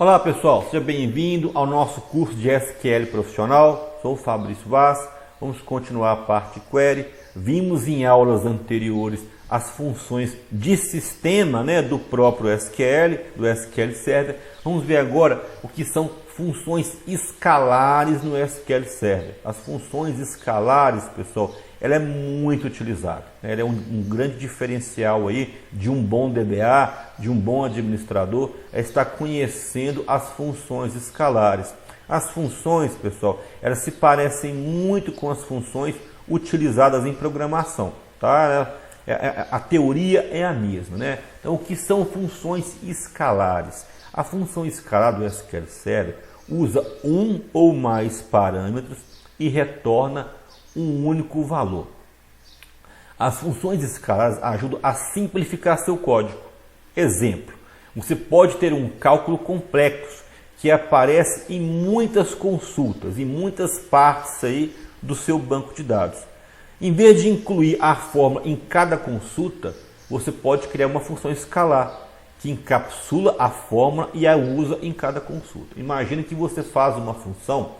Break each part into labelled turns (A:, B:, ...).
A: Olá pessoal, seja bem-vindo ao nosso curso de SQL Profissional. Sou o Fabrício Vaz. Vamos continuar a parte query. Vimos em aulas anteriores as funções de sistema, do próprio SQL, do SQL Server. Vamos ver agora o que são funções escalares no SQL Server. As funções escalares, pessoal, ela é muito utilizada. Ela é um grande diferencial aí de um bom DBA, de um bom administrador, é estar conhecendo as funções escalares. As funções, pessoal, elas se parecem muito com as funções utilizadas em programação, tá? A teoria é a mesma, Então, o que são funções escalares? A função escalar do SQL Server usa um ou mais parâmetros e retorna um único valor. As funções escalares ajudam a simplificar seu código. Exemplo, você pode ter um cálculo complexo que aparece em muitas consultas, em muitas partes aí do seu banco de dados. Em vez de incluir a fórmula em cada consulta, você pode criar uma função escalar que encapsula a fórmula e a usa em cada consulta. Imagine que você faz uma função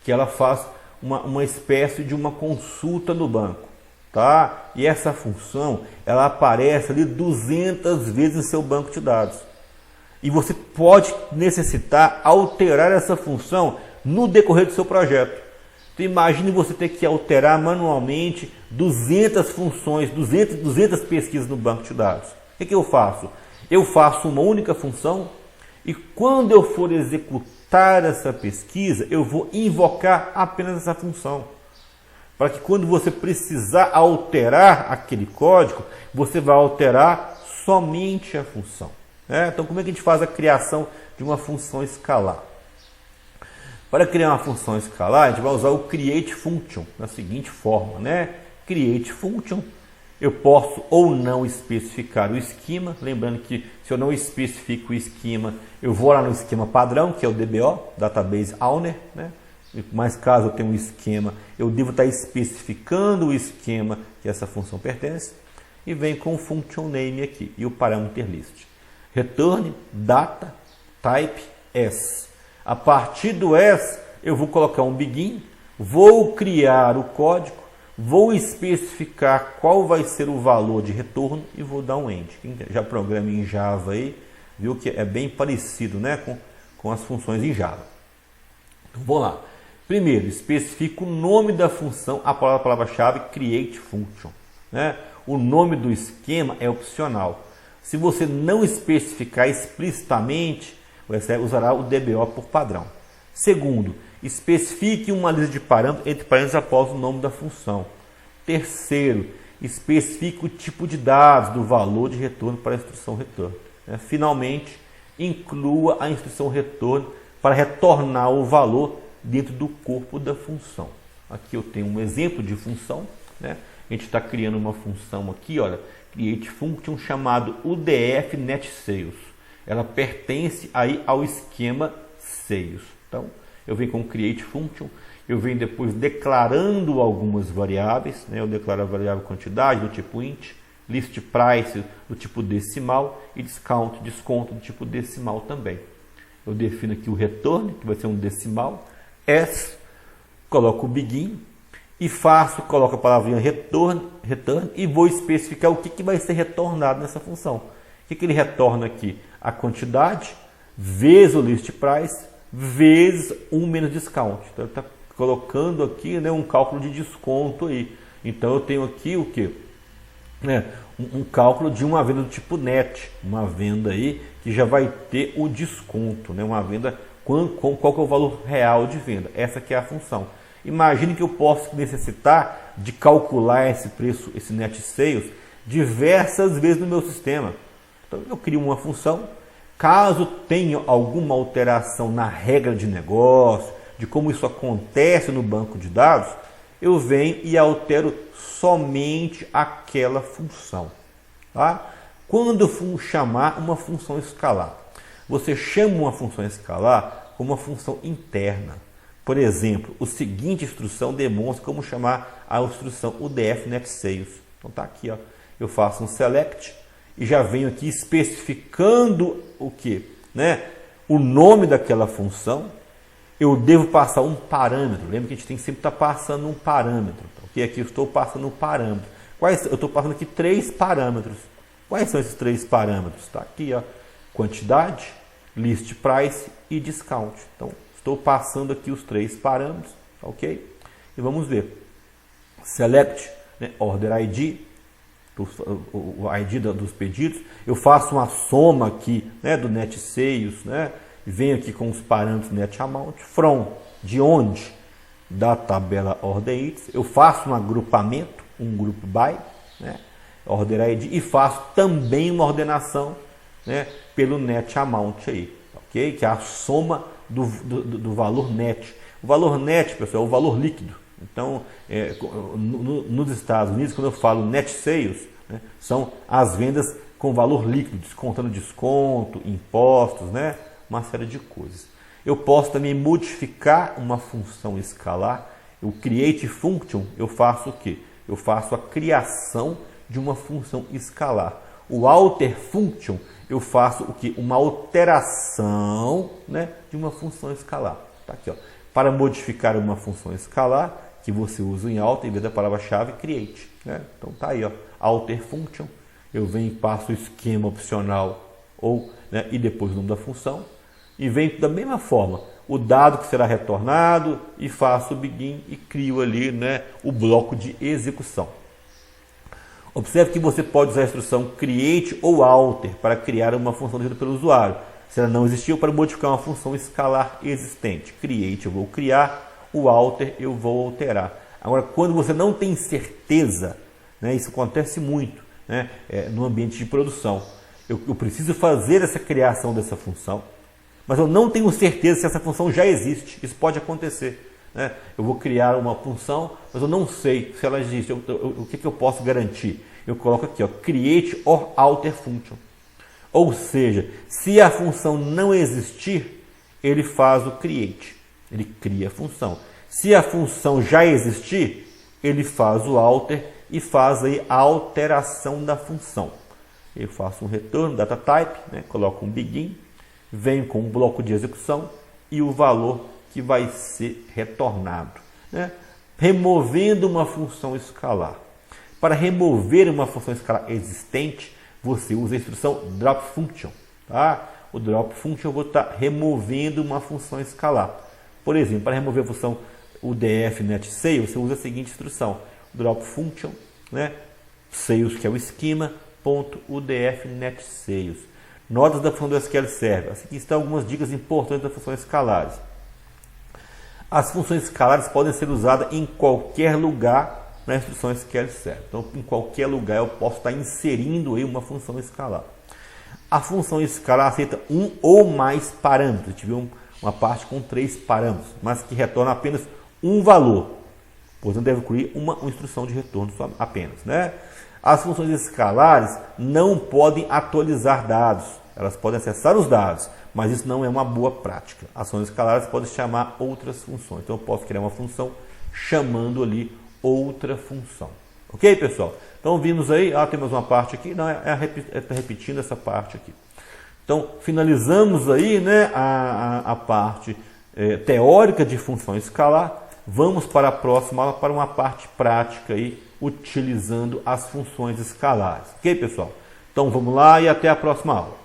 A: que ela faz uma espécie de uma consulta no banco, tá? E essa função ela aparece ali 200 vezes em seu banco de dados. E você pode necessitar alterar essa função no decorrer do seu projeto. Então, imagine você ter que alterar manualmente 200 funções, 200 pesquisas no banco de dados. O que eu faço? Eu faço uma única função e quando eu for executar essa pesquisa, eu vou invocar apenas essa função. Para que quando você precisar alterar aquele código, você vai alterar somente a função. Então, como é que a gente faz a criação de uma função escalar? Para criar uma função escalar, a gente vai usar o create function da seguinte forma, Create function. Eu posso ou não especificar o esquema, lembrando que se eu não especifico o esquema, eu vou lá no esquema padrão, que é o DBO, Database Owner, Mas caso eu tenha um esquema, eu devo estar especificando o esquema que essa função pertence, e vem com o function name aqui, e o parameter list. Return data type s. A partir do s, eu vou colocar um begin, vou criar o código, vou especificar qual vai ser o valor de retorno e vou dar um end. Quem já programa em Java aí, viu que é bem parecido com as funções em Java. Então, vamos lá. Primeiro, especifico o nome da função, a palavra-chave create function. O nome do esquema é opcional. Se você não especificar explicitamente, você usará o DBO por padrão. Segundo, especifique uma lista de parâmetros entre parênteses após o nome da função. Terceiro, especifique o tipo de dados do valor de retorno para a instrução return. Finalmente, inclua a instrução return para retornar o valor dentro do corpo da função. Aqui eu tenho um exemplo de função. A gente está criando uma função aqui, olha, create function chamado UDF Net Sales. Ela pertence aí ao esquema Sales. Então, eu venho com create function, eu venho depois declarando algumas variáveis, Eu declaro a variável quantidade do tipo int, list price do tipo decimal e desconto do tipo decimal também. Eu defino aqui o return, que vai ser um decimal, s, coloco o begin e coloco a palavrinha return e vou especificar o que vai ser retornado nessa função. O que ele retorna aqui? A quantidade vezes o list price vezes 1 menos discount. Então, ele está colocando aqui um cálculo de desconto aí. Então, eu tenho aqui o quê? Um cálculo de uma venda do tipo net. Uma venda aí que já vai ter o desconto. Uma venda, qual que é o valor real de venda? Essa aqui é a função. Imagine que eu posso necessitar de calcular esse preço, esse net sales, diversas vezes no meu sistema. Então, eu crio uma função. Caso tenha alguma alteração na regra de negócio, de como isso acontece no banco de dados, eu venho e altero somente aquela função. Tá? Quando eu for chamar uma função escalar, você chama uma função escalar como uma função interna. Por exemplo, a seguinte instrução demonstra como chamar a instrução UDF Net Sales. Então está aqui, eu faço um select e já venho aqui especificando o que? o nome daquela função, eu devo passar um parâmetro. Lembra que a gente tem que sempre estar passando um parâmetro. Ok? Aqui eu estou passando um parâmetro. Eu estou passando aqui 3 parâmetros. Quais são esses 3 parâmetros? Está aqui, ó, quantidade, list price e discount. Então, estou passando aqui os 3 parâmetros, ok? E vamos ver. Select, né, order ID, o ID dos pedidos. Eu faço uma soma aqui, né, do net sales, né? E venho aqui com os parâmetros net amount. From, de onde? Da tabela order items. Eu faço um agrupamento, um grupo by, né? Order ID, e faço também uma ordenação, né, pelo net amount aí, ok? Que é a soma do valor net. O valor net, pessoal, é o valor líquido. Então, nos Estados Unidos, quando eu falo net sales, né, são as vendas com valor líquido, descontando desconto, impostos, né, uma série de coisas. Eu posso também modificar uma função escalar. O create function, eu faço o quê? Eu faço a criação de uma função escalar. O alter function, eu faço o que? Uma alteração, né, de uma função escalar. Tá aqui, ó. Para modificar uma função escalar, que você usa em alter, em vez da palavra-chave create, né? Então tá aí, ó, alter function. Eu venho e passo o esquema opcional ou, né, e depois o nome da função. E venho da mesma forma o dado que será retornado e faço o begin e crio ali, né, o bloco de execução. Observe que você pode usar a instrução create ou alter para criar uma função definida pelo usuário. Se ela não existiu, para modificar uma função escalar existente. Create eu vou criar, o alter eu vou alterar. Agora, quando você não tem certeza, né, isso acontece muito, né, no ambiente de produção. Eu preciso fazer essa criação dessa função, mas eu não tenho certeza se essa função já existe. Isso pode acontecer. Né? Eu vou criar uma função, mas eu não sei se ela existe. O que eu posso garantir? Eu coloco aqui, ó, create or alter function. Ou seja, se a função não existir, ele faz o create. Ele cria a função. Se a função já existir, ele faz o alter e faz aí a alteração da função. Eu faço um retorno, data type, né? Coloco um begin, venho com um bloco de execução e o valor que vai ser retornado, né? Removendo uma função escalar. Para remover uma função escalar existente, você usa a instrução drop function. Tá? O drop function eu vou estar removendo uma função escalar. Por exemplo, para remover a função UDF net sales, você usa a seguinte instrução: drop function, né? Sales, que é o esquema, ponto UDF net sales. Notas da função do SQL Server. Aqui estão algumas dicas importantes das funções escalares. As funções escalares podem ser usadas em qualquer lugar na instrução SQL Server. Então, em qualquer lugar eu posso estar inserindo aí uma função escalar. A função escalar aceita um ou mais parâmetros. A gente viu uma parte com 3 parâmetros, mas que retorna apenas um valor. Portanto, deve incluir uma instrução de retorno só apenas, né? As funções escalares não podem atualizar dados. Elas podem acessar os dados, mas isso não é uma boa prática. As funções escalares podem chamar outras funções. Então, eu posso criar uma função chamando ali outra função. Ok, pessoal? Então, vimos aí, tem mais uma parte aqui. Não, está repetindo essa parte aqui. Então, finalizamos aí, né, a parte teórica de função escalar. Vamos para a próxima aula, para uma parte prática aí, utilizando as funções escalares. Ok, pessoal? Então, vamos lá e até a próxima aula.